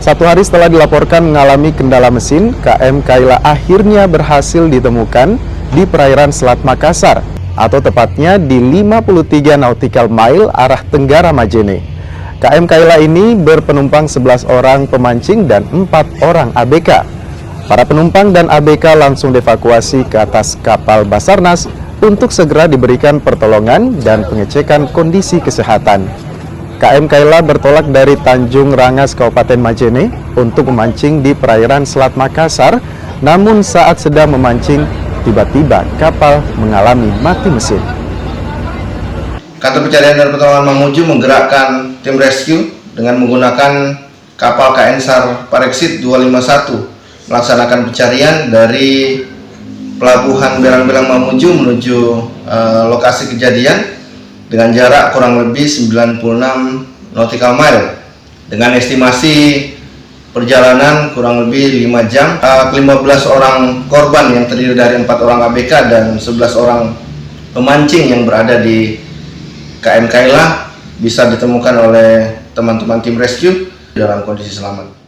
1 hari setelah dilaporkan mengalami kendala mesin, KM Kayla akhirnya berhasil ditemukan di perairan Selat Makassar, atau tepatnya di 53 nautical mile arah tenggara Majene. KM Kayla ini berpenumpang 11 orang pemancing dan 4 orang ABK. Para penumpang dan ABK langsung dievakuasi ke atas kapal Basarnas untuk segera diberikan pertolongan dan pengecekan kondisi kesehatan. KM Kayla bertolak dari Tanjung Rangas, Kabupaten Majene untuk memancing di perairan Selat Makassar, namun saat sedang memancing, tiba-tiba kapal mengalami mati mesin. Kantor Pencarian dan Pertolongan Mamuju menggerakkan tim rescue dengan menggunakan kapal KN SAR Parexit 251 melaksanakan pencarian dari Pelabuhan Belang-Belang Mamuju menuju lokasi kejadian dengan jarak kurang lebih 96 nautical mile dengan estimasi perjalanan kurang lebih 5 jam. 15 orang korban yang terdiri dari 4 orang ABK dan 11 orang pemancing yang berada di KM Kayla bisa ditemukan oleh teman-teman tim rescue dalam kondisi selamat.